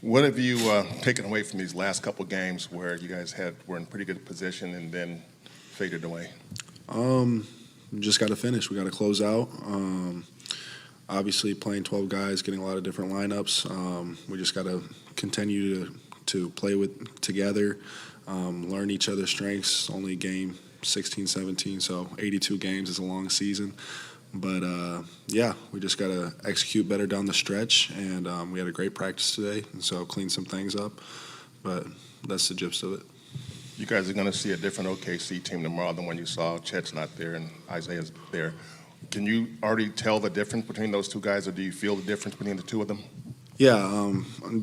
What have you taken away from these last couple games where you guys were in pretty good position and then faded away? We just got to finish. We got to close out. Obviously, playing 12 guys, getting a lot of different lineups. We just got to continue to play together, learn each other's strengths. Only game 16, 17, so 82 games is a long season. But, yeah, we just got to execute better down the stretch, and we had a great practice today, and so clean some things up. But that's the gist of it. You guys are going to see a different OKC team tomorrow than when you saw Chet's not there and Isaiah's there. Can you already tell the difference between those two guys, or do you feel the difference between the two of them? Yeah,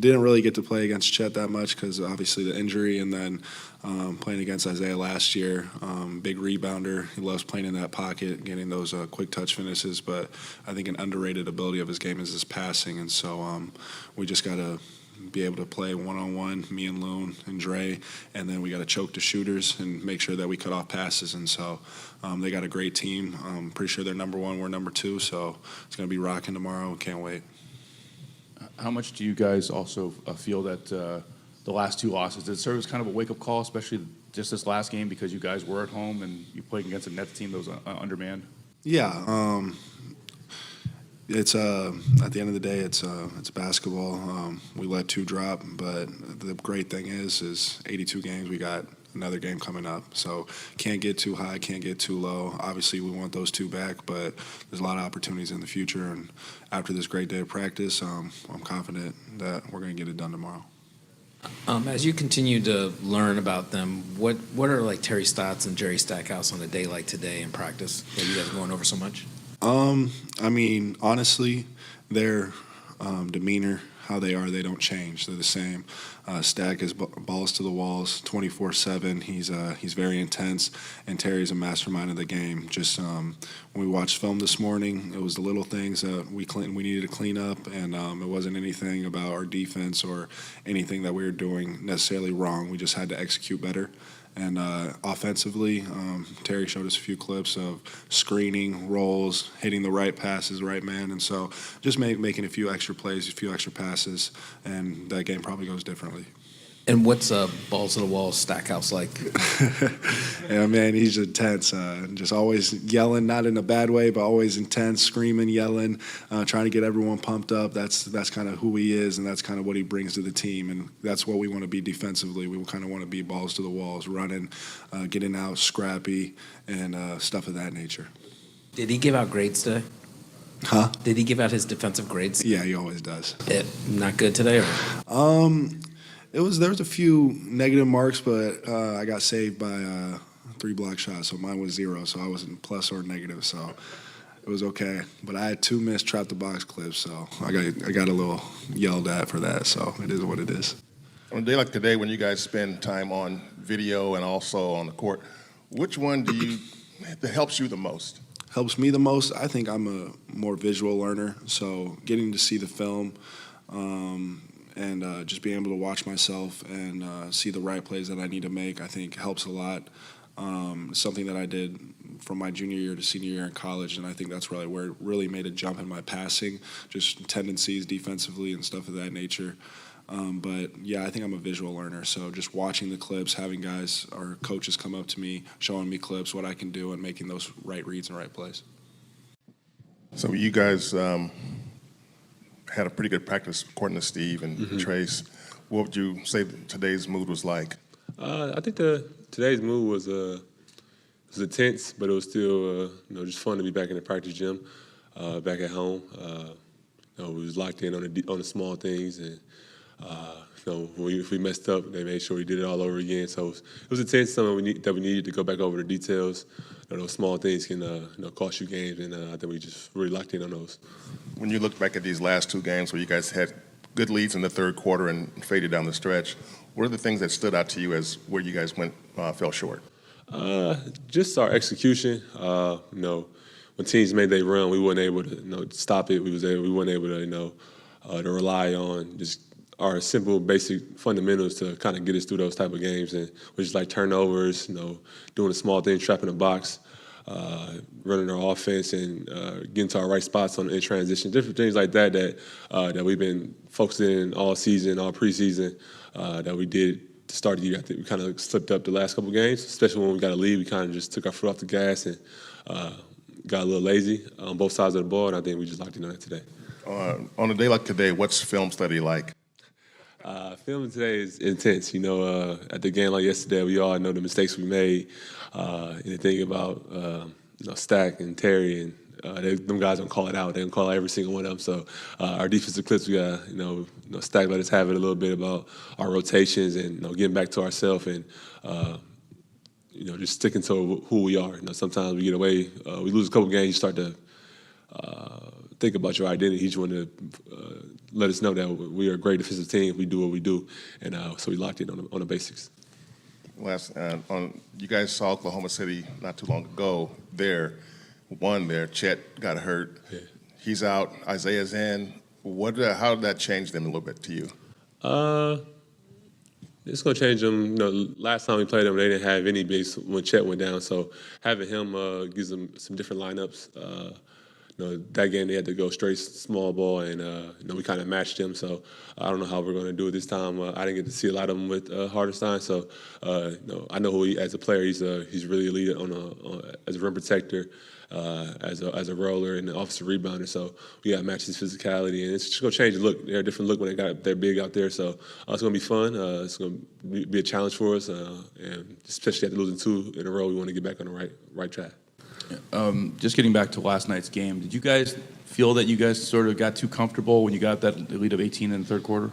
didn't really get to play against Chet that much because obviously the injury, and then playing against Isaiah last year, big rebounder. He loves playing in that pocket, getting those quick touch finishes. But I think an underrated ability of his game is his passing, and so we just got to be able to play one-on-one, me and Loon and Dre, and then we got to choke the shooters and make sure that we cut off passes. And so they got a great team. I'm pretty sure they're number one, we're number two, so it's going to be rocking tomorrow. Can't wait. How much do you guys also feel that the last two losses, did it serve as kind of a wake-up call, especially just this last game because you guys were at home and you played against a Nets team that was undermanned? Yeah, it's at the end of the day, it's basketball. We let two drop, but the great thing is 82 games. We got another game coming up, so can't get too high, can't get too low. Obviously, we want those two back, but there's a lot of opportunities in the future. And after this great day of practice, I'm confident that we're going to get it done tomorrow. As you continue to learn about them, what are like Terry Stotts and Jerry Stackhouse on a day like today in practice that you guys are going over so much? I mean, honestly, their demeanor, how they are, they don't change. They're the same. Stack is balls to the walls, 24/7. He's very intense, and Terry's a mastermind of the game. Just when we watched film this morning, it was the little things that we needed to clean up, and it wasn't anything about our defense or anything that we were doing necessarily wrong. We just had to execute better. And offensively, Terry showed us a few clips of screening, rolls, hitting the right passes, right man. And so just making a few extra plays, a few extra passes, and that game probably goes differently. And what's balls to the wall Stackhouse like? Yeah, man, he's intense. Just always yelling, not in a bad way, but always intense, screaming, yelling, trying to get everyone pumped up. That's kind of who he is, and that's kind of what he brings to the team. And that's what we want to be defensively. We kind of want to be balls to the walls, running, getting out, scrappy, and stuff of that nature. Did he give out grades today? Huh? Did he give out his defensive grades? Yeah, he always does. Not good today, or? There was a few negative marks, but I got saved by 3 block shots, so mine was 0, so I wasn't plus or negative, so it was okay. But I had 2 missed trap the box clips, so I got a little yelled at for that, so it is what it is. On a day like today, when you guys spend time on video and also on the court, which one that helps you the most? Helps me the most? I think I'm a more visual learner, so getting to see the film, and just being able to watch myself and see the right plays that I need to make, I think helps a lot. Something that I did from my junior year to senior year in college, and I think that's really where it really made a jump in my passing, just tendencies defensively and stuff of that nature. But, yeah, I think I'm a visual learner, so just watching the clips, having guys or coaches come up to me, showing me clips, what I can do, and making those right reads and right plays. So you guys had a pretty good practice, according to Steve and Trayce. What would you say today's mood was like? I think today's mood was intense, but it was still just fun to be back in the practice gym, back at home. We was locked in on the small things, and if we messed up, they made sure we did it all over again. So it was intense. Something that we needed to go back over the details. Those small things can cost you games, and I think we just really locked in on those. When you look back at these last 2 games where you guys had good leads in the third quarter and faded down the stretch, what are the things that stood out to you as where you guys fell short? Just our execution. When teams made their run, we weren't able to stop it. We weren't able to to rely on just our simple, basic fundamentals to kind of get us through those type of games, and which is like turnovers, doing the small things, trapping the box. running our offense and getting to our right spots in transition, different things like that that we've been focusing all season, all preseason, that we did to start the year. I think we kind of slipped up the last couple games, especially when we got a lead. We kind of just took our foot off the gas and got a little lazy on both sides of the ball, and I think we just locked in on it today. On a day like today, what's film study like? Filming today is intense. You know, at the game like yesterday, we all know the mistakes we made. And the thing about Stack and Terry and them guys don't call it out. They don't call out every single one of them. So our defensive clips, we got Stack let us have it a little bit about our rotations and getting back to ourselves and just sticking to who we are. Sometimes we get away, we lose a couple games, you start to think about your identity. Each one to let us know that we are a great defensive team. We do what we do, and so we locked in on the basics. You guys saw Oklahoma City not too long ago. One there, Chet got hurt. Yeah. He's out. Isaiah's in. How did that change them a little bit to you? It's going to change them. Last time we played them, they didn't have any bigs when Chet went down. So having him gives them some different lineups. That game they had to go straight small ball, and we kind of matched him. So I don't know how we're going to do it this time. I didn't get to see a lot of them with Hartenstein. So I know who he as a player. He's really elite as a rim protector, as a roller and an offensive rebounder. So we got to match his physicality, and it's just going to change the look. They're a different look when they got their big out there. So it's going to be fun. It's going to be a challenge for us, and especially after losing 2 in a row, we want to get back on the right track. Just getting back to last night's game, did you guys feel that you guys sort of got too comfortable when you got that lead of 18 in the third quarter?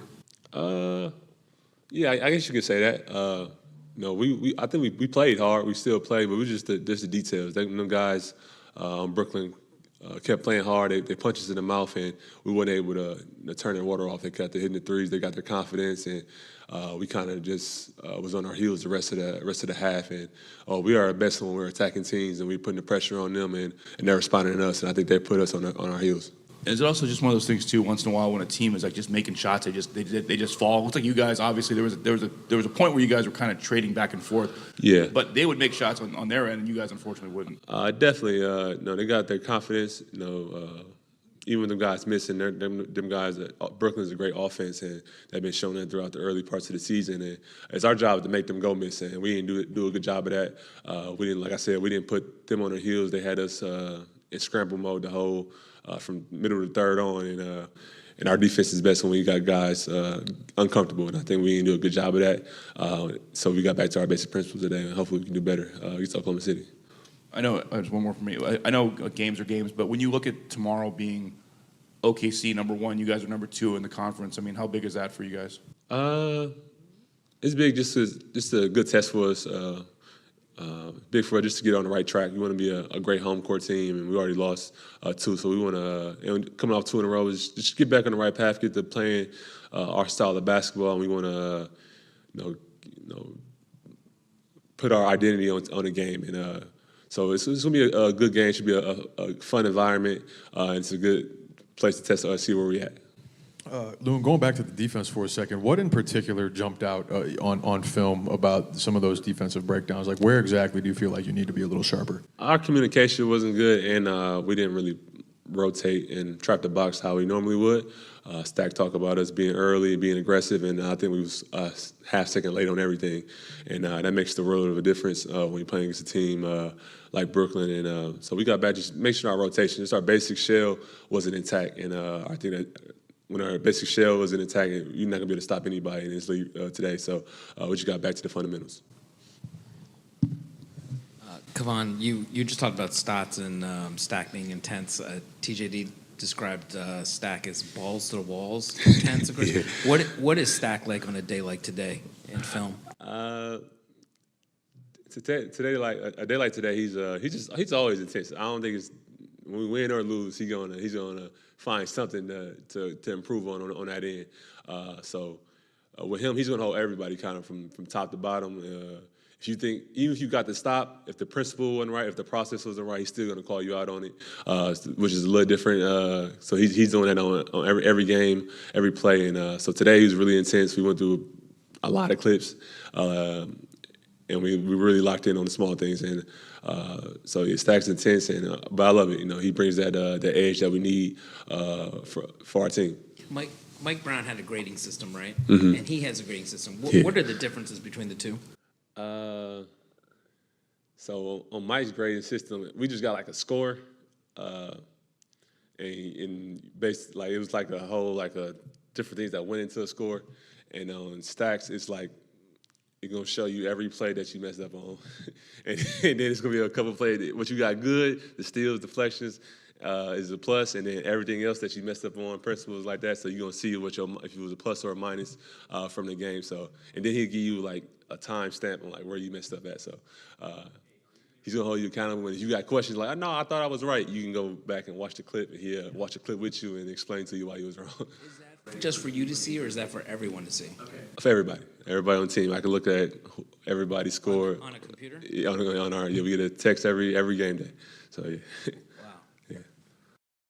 Yeah, I guess you could say that. I think we played hard. We still played, but we just the details. Them guys, Brooklyn, kept playing hard. They punched us in the mouth, and we weren't able to turn their water off. They kept hitting the threes. They got their confidence, and we kind of just was on our heels the rest of the half. And we are our best when we're attacking teams, and we're putting the pressure on them, and they're responding to us. And I think they put us on our heels. Is it also just one of those things too? Once in a while, when a team is like just making shots, they just fall. It looks like you guys. Obviously, there was a point where you guys were kind of trading back and forth. Yeah. But they would make shots on their end, and you guys unfortunately wouldn't. Definitely. They got their confidence. Even with them guys missing, them guys. Brooklyn's a great offense, and they've been showing that throughout the early parts of the season. And it's our job to make them go missing, and we didn't do a good job of that. We didn't, like I said, we didn't put them on their heels. They had us in scramble mode the whole. From middle to third on, and our defense is best when we got guys uncomfortable, and I think we didn't do a good job of that. So we got back to our basic principles today, and hopefully we can do better against Oklahoma City. I know, there's one more for me. I know games are games, but when you look at tomorrow being OKC number 1, you guys are number 2 in the conference. I mean, how big is that for you guys? It's big, just a good test for us. Big for us just to get on the right track. We want to be a great home court team, and we already lost 2, so we want to. Coming off 2 in a row, is just get back on the right path, get to playing our style of basketball, and we want to, put our identity on the game. And so it's going to be a good game. It should be a fun environment, and it's a good place to test us, see where we're at. Loon, going back to the defense for a second, what in particular jumped out on film about some of those defensive breakdowns? Like, where exactly do you feel like you need to be a little sharper? Our communication wasn't good, and we didn't really rotate and trap the box how we normally would. Stack talked about us being early and being aggressive, and I think we was half second late on everything, and that makes the world of a difference when you're playing against a team like Brooklyn. And so we got back, just make sure our rotation, just our basic shell wasn't intact, and I think that. When our basic shell was in attack, you're not going to be able to stop anybody in this league today. So we just got back to the fundamentals. KEVON, you just talked about Stotts and Stack being intense. TJD described Stack as balls to the walls, intense. Yeah. What is Stack like on a day like today in film? Today, like a day like today, he's always intense. I don't think it's when we win or lose, he's gonna find something to improve on that end. So with him, he's gonna hold everybody kind of from top to bottom. If you think, even if you got to stop, if the principle wasn't right, if the process wasn't right, he's still gonna call you out on it, which is a little different. So he's doing that on every game, every play. And so today he was really intense. We went through a lot of clips. and we really locked in on the small things. And so yeah, Stack's intense, and but I love it. You know, he brings that the edge that we need for our team. Mike Brown had a grading system, right? Mm-hmm. And he has a grading system. Yeah. What are the differences between the two? So on Mike's grading system, we just got like a score, and based like it was like a whole like a different things that went into a score, and on Stacks it's like it's gonna show you every play that you messed up on, and then it's gonna be a couple plays that what you got good, the steals, deflections. Is a plus, and then everything else that you messed up on, principles like that. So you're gonna see what if it was a plus or a minus from the game. So, and then he'll give you like a time stamp on like where you messed up at. So he's gonna hold you accountable. And if you got questions like, "No, I thought I was right," you can go back and watch the clip, and he'll watch the clip with you and explain to you why you was wrong. Is that just for you to see, or is that for everyone to see? For everybody on the team. I can look at everybody's score On a computer? on our. Yeah, we get a text every game day. So yeah.